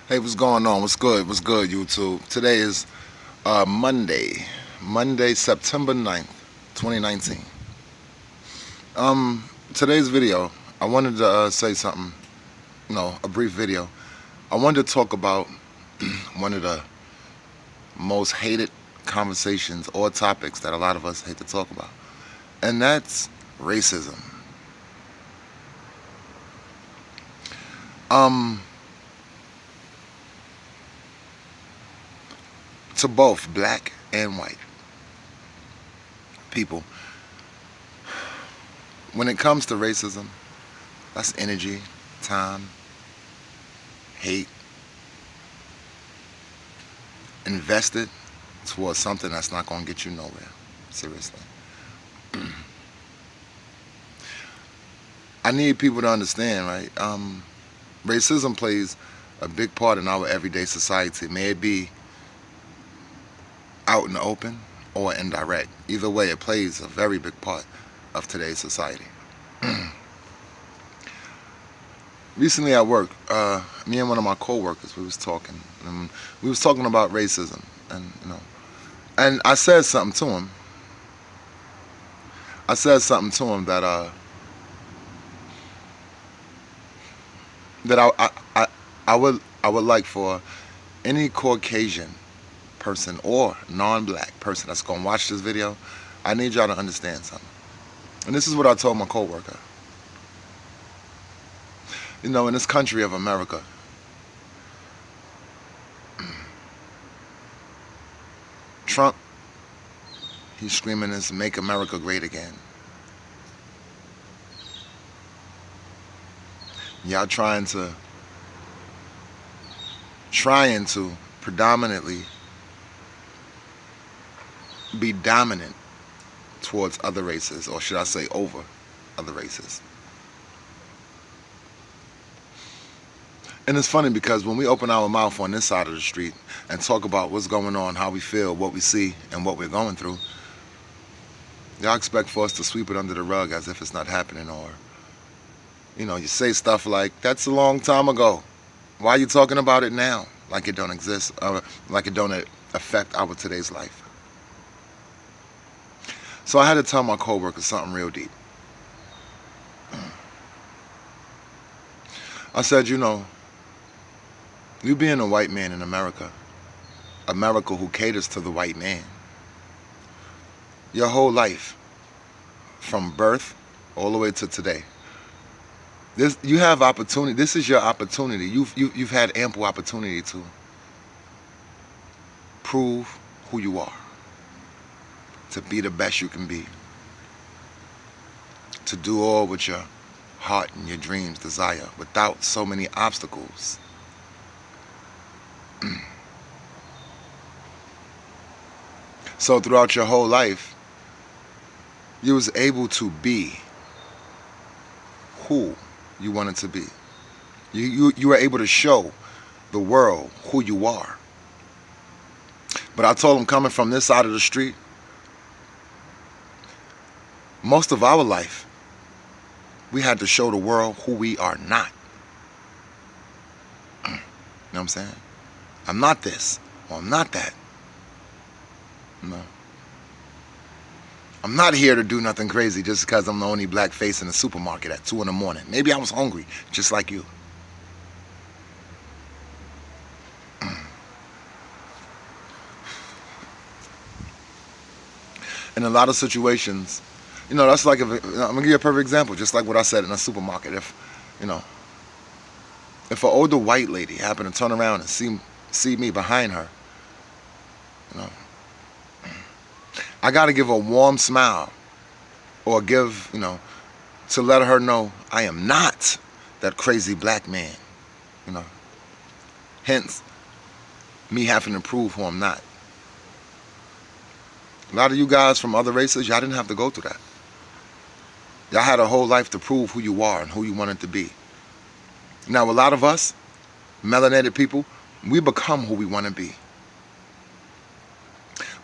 Hey, what's going on? What's good? What's good, YouTube? Today is Monday, September 9th, 2019. Today's video, I wanted to say something, a brief video. I wanted to talk about one of the most hated conversations or topics that a lot of us hate to talk about, and that's racism. Um, to both black and white people, when it comes to racism, that's energy, time, hate, invested towards something that's not going to get you nowhere. Seriously. I need people to understand, right? Racism plays a big part in our everyday society. May it be out in the open or indirect. Either way, it plays a very big part of today's society. Recently at work, me and one of my coworkers, we was talking. And we was talking about racism, and I said something to him. I said something to him that I would like for any Caucasian person or non-black person that's gonna watch this video. I need y'all to understand something. And this is what I told my coworker. In this country of America, Trump, he's screaming this "Make America Great Again." Y'all trying to predominantly be dominant towards other races, or should I say over other races. And it's funny because when we open our mouth on this side of the street and talk about what's going on, how we feel, what we see, and what we're going through, y'all expect for us to sweep it under the rug as if it's not happening, or you say stuff like, "That's a long time ago. Why are you talking about it now?" Like it don't exist, or like it don't affect our today's life. So I had to tell my coworker something real deep. I said, you being a white man in America who caters to the white man, your whole life, from birth all the way to today, you have opportunity. This is your opportunity. You've had ample opportunity to prove who you are, to be the best you can be, to do all what your heart and your dreams desire without so many obstacles. So throughout your whole life, you was able to be who you wanted to be. You were able to show the world who you are. But I told him, coming from this side of the street, most of our life, we had to show the world who we are not. You know what I'm saying? I'm not this, or I'm not that. No. I'm not here to do nothing crazy just because I'm the only black face in the supermarket at 2 in the morning. Maybe I was hungry, just like you. In a lot of situations, that's like, I'm gonna give you a perfect example, just like what I said in a supermarket. If an older white lady happened to turn around and see me behind her, I gotta give a warm smile, or to let her know I am not that crazy black man. Hence, me having to prove who I'm not. A lot of you guys from other races, y'all didn't have to go through that. Y'all had a whole life to prove who you are and who you wanted to be. Now, a lot of us, melanated people, we become who we want to be.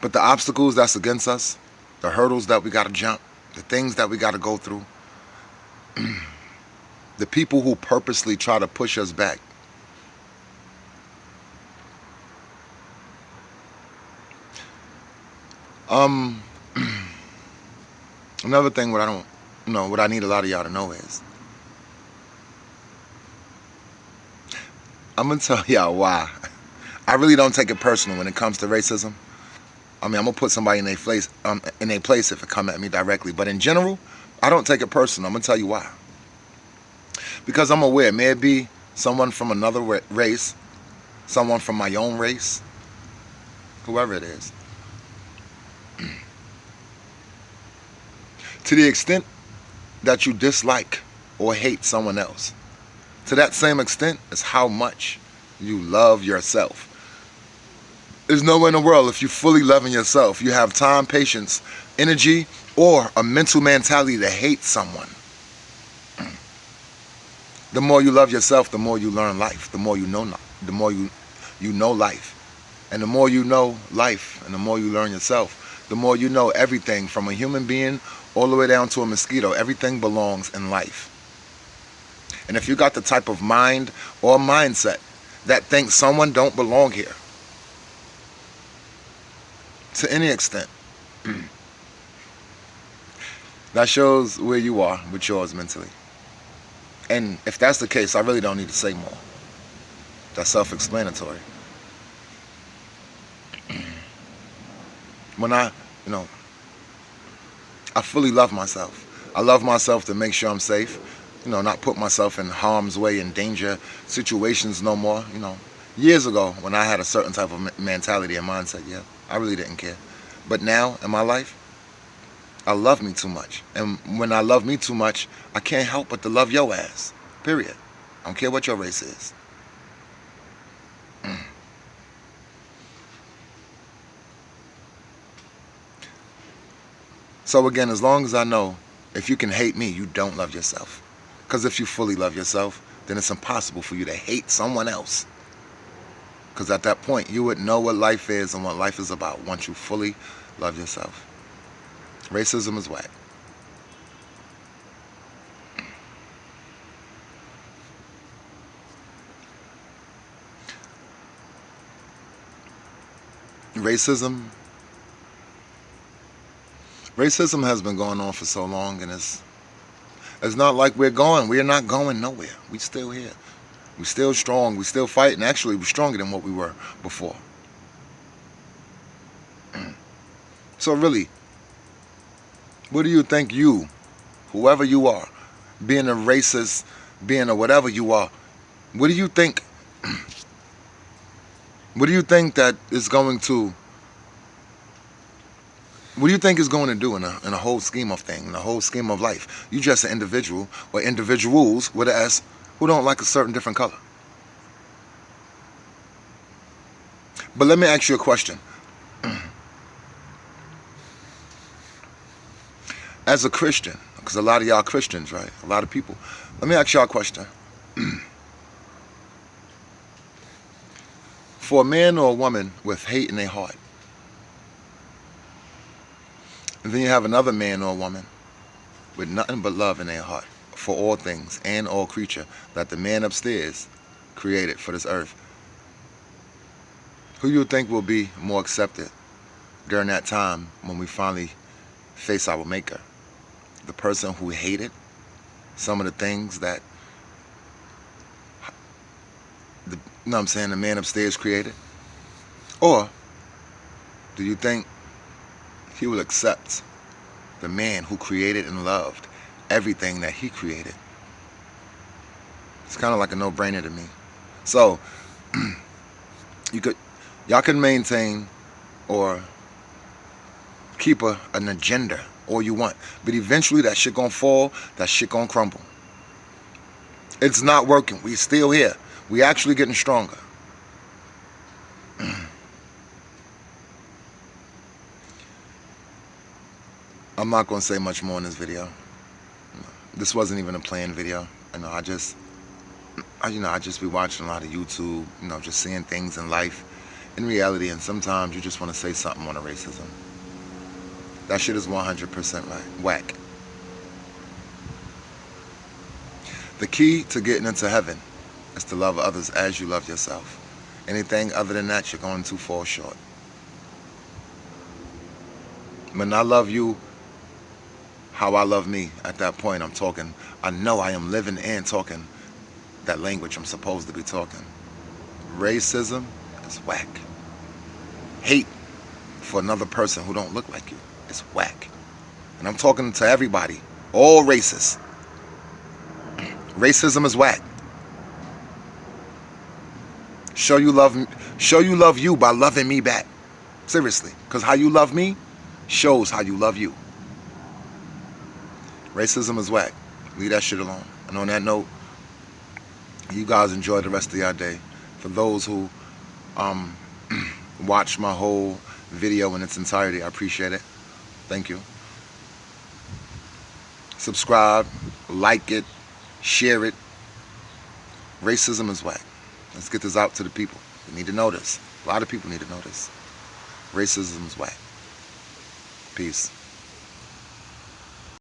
But the obstacles that's against us, the hurdles that we got to jump, the things that we got to go through, the people who purposely try to push us back, Um, Another thing what I don't, what I need a lot of y'all to know is, I'm gonna tell y'all why. I really don't take it personal when it comes to racism. I mean, I'm gonna put somebody in their place if it come at me directly. But in general, I don't take it personal. I'm gonna tell you why. Because I'm aware, may it be someone from another race, someone from my own race, whoever it is. To the extent that you dislike or hate someone else, to that same extent is how much you love yourself. There's no way in the world, if you fully loving yourself, you have time, patience, energy, or a mental mentality to hate someone. The more you love yourself, the more you learn life. The more you know, you know life, and the more you know life, and the more you learn yourself, the more you know everything from a human being all the way down to a mosquito. Everything belongs in life. And if you got the type of mind or mindset that thinks someone don't belong here, to any extent, that shows where you are with yours mentally. And if that's the case, I really don't need to say more. That's self-explanatory. When I fully love myself. I love myself to make sure I'm safe, not put myself in harm's way and danger situations no more. Years ago when I had a certain type of mentality and mindset, yeah, I really didn't care. But now in my life, I love me too much. And when I love me too much, I can't help but to love your ass. Period. I don't care what your race is. So again, as long as I know, if you can hate me, you don't love yourself. Because if you fully love yourself, then it's impossible for you to hate someone else. Because at that point, you would know what life is and what life is about once you fully love yourself. Racism is whack. Racism has been going on for so long, and it's not like we're not going nowhere. We still here. We still strong. We still fighting. Actually, we're stronger than what we were before. So really, what do you think whoever you are, being a racist, being a whatever you are, what do you think? What do you think that is going to? What do you think is going to do in a whole scheme of things, in a whole scheme of life? You just an individual or individuals with an S who don't like a certain different color. But let me ask you a question. As a Christian, because a lot of y'all Christians, right? A lot of people. Let me ask y'all a question. For a man or a woman with hate in their heart, and then you have another man or a woman with nothing but love in their heart for all things and all creature that the man upstairs created for this earth, who you think will be more accepted during that time when we finally face our maker? The person who hated some of the things that the man upstairs created? Or do you think he will accept the man who created and loved everything that he created? It's kind of like a no-brainer to me. So y'all can maintain or keep an agenda all you want, but eventually that shit gonna fall, that shit gonna crumble. It's not working. We still here. We actually getting stronger. I'm not gonna say much more in this video. This wasn't even a planned video. I just be watching a lot of YouTube, just seeing things in life, in reality, and sometimes you just want to say something on the racism. That shit is 100% whack. The key to getting into heaven is to love others as you love yourself. Anything other than that, you're going to fall short. When I love you how I love me, at that point I'm talking, I know I am living and talking that language I'm supposed to be talking. Racism is whack. Hate for another person who don't look like you is whack. And I'm talking to everybody, all races. Racism is whack. Show you love you by loving me back. Seriously, because how you love me shows how you love you. Racism is whack. Leave that shit alone. And on that note, you guys enjoy the rest of your day. For those who watch my whole video in its entirety, I appreciate it. Thank you. Subscribe, like it, share it. Racism is whack. Let's get this out to the people. We need to know this. A lot of people need to know this. Racism is whack. Peace.